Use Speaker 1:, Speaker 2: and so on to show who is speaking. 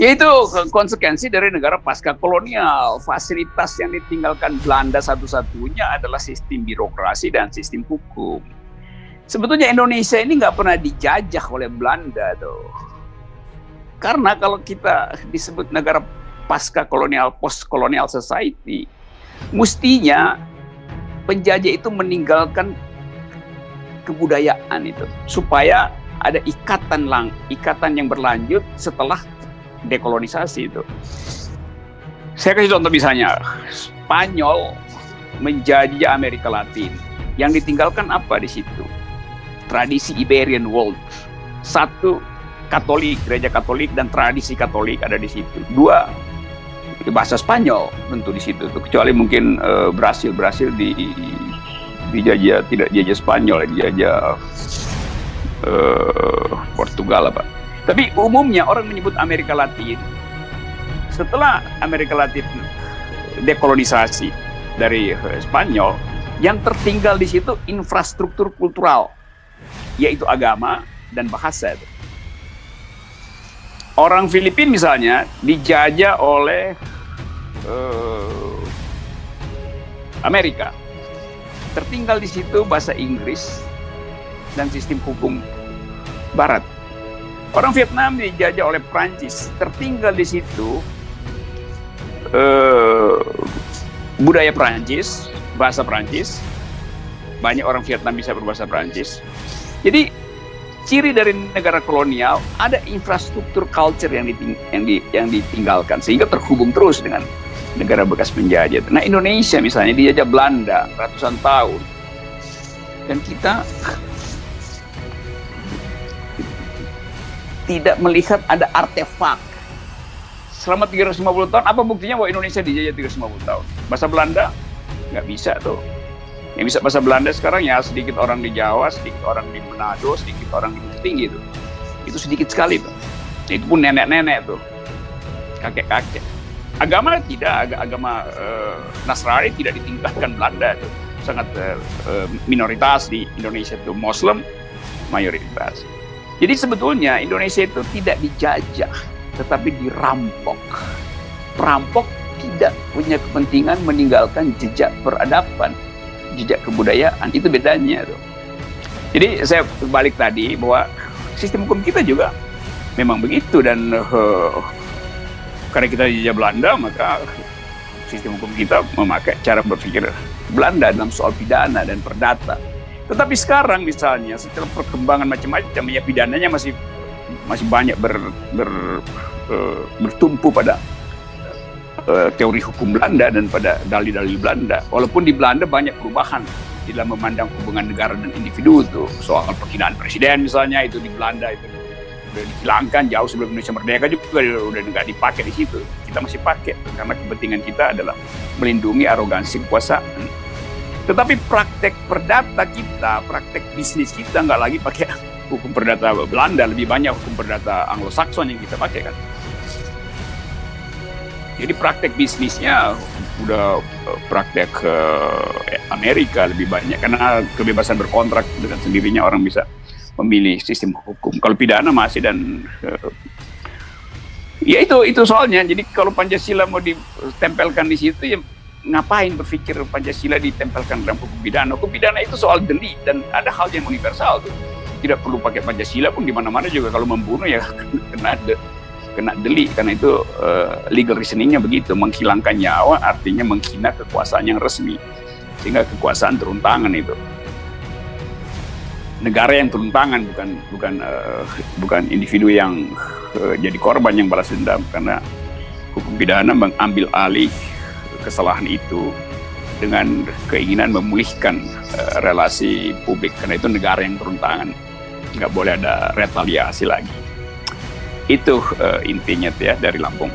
Speaker 1: Ya itu konsekuensi dari negara pasca kolonial. Fasilitas yang ditinggalkan Belanda satu-satunya adalah sistem birokrasi dan sistem hukum. Sebetulnya Indonesia ini nggak pernah dijajah oleh Belanda tuh. Karena kalau kita disebut negara pasca kolonial, post kolonial society, mestinya penjajah itu meninggalkan kebudayaan itu supaya ada ikatan yang berlanjut setelah dekolonisasi itu. Saya kasih contoh misalnya, Spanyol menjajah Amerika Latin. Yang ditinggalkan apa di situ? Tradisi Iberian World. Satu, Katolik, gereja Katolik dan tradisi Katolik ada di situ. Dua, bahasa Spanyol tentu di situ. Kecuali mungkin Brasil dijajah, tidak dijajah Spanyol, dijajah Portugal apa. Tapi umumnya orang menyebut Amerika Latin. Setelah Amerika Latin dekolonisasi dari Spanyol, yang tertinggal di situ infrastruktur kultural, yaitu agama dan bahasa. Orang Filipina misalnya dijajah oleh Amerika. Tertinggal di situ bahasa Inggris dan sistem hukum Barat. Orang Vietnam dijajah oleh Prancis, tertinggal di situ budaya Prancis, bahasa Prancis. Banyak orang Vietnam bisa berbahasa Prancis. Jadi ciri dari negara kolonial ada infrastruktur culture yang ditinggalkan sehingga terhubung terus dengan negara bekas penjajah. Nah, Indonesia misalnya dijajah Belanda ratusan tahun dan kita tidak melihat ada artefak selama 350 tahun. Apa buktinya bahwa Indonesia dijajah 350 tahun? Bahasa Belanda nggak bisa tuh. Yang bisa bahasa Belanda sekarang ya sedikit orang di Jawa, sedikit orang di Manado, sedikit orang di Bukit Tinggi tuh. Itu sedikit sekali tuh. Itu pun nenek-nenek tuh, kakek-kakek. Agama tidak, agama Nasrani tidak ditinggalkan Belanda tuh. Sangat minoritas di Indonesia tuh, Muslim mayoritas. Jadi sebetulnya Indonesia itu tidak dijajah, tetapi dirampok. Perampok tidak punya kepentingan meninggalkan jejak peradaban, jejak kebudayaan. Itu bedanya tuh. Jadi saya balik tadi bahwa sistem hukum kita juga memang begitu, dan karena kita dijajah Belanda, maka sistem hukum kita memakai cara berpikir Belanda dalam soal pidana dan perdata. Tetapi sekarang misalnya setelah perkembangan macam-macam, ya pidananya masih banyak bertumpu pada teori hukum Belanda dan pada dalil-dalil Belanda. Walaupun di Belanda banyak perubahan dalam memandang hubungan negara dan individu tuh. Soal penghinaan presiden misalnya, itu di Belanda itu udah dihilangkan jauh sebelum Indonesia merdeka, juga udah nggak dipakai di situ. Kita masih pakai karena kepentingan kita adalah melindungi arogansi kekuasaan. Tetapi praktek perdata kita, praktek bisnis kita nggak lagi pakai hukum perdata Belanda, lebih banyak hukum perdata Anglo-Saxon yang kita pakai kan. Jadi praktek bisnisnya udah praktek Amerika lebih banyak, karena kebebasan berkontrak dengan sendirinya orang bisa memilih sistem hukum. Kalau pidana masih, dan ya itu soalnya. Jadi kalau Pancasila mau ditempelkan di situ, ya ngapain berpikir Pancasila ditempelkan dalam hukum pidana? Hukum pidana itu soal delik, dan ada hal yang universal tuh. Tidak perlu pakai Pancasila pun, di mana-mana juga kalau membunuh ya kena delik, karena itu legal reasoningnya begitu. Menghilangkan nyawa artinya menghina kekuasaan yang resmi, sehingga kekuasaan turun tangan itu. Negara yang turun tangan, bukan individu yang jadi korban yang balas dendam, karena hukum pidana mengambil alih kesalahan itu dengan keinginan memulihkan relasi publik, karena itu negara yang turun tangan, nggak boleh ada retaliasi lagi. Itu intinya ya dari Lampung.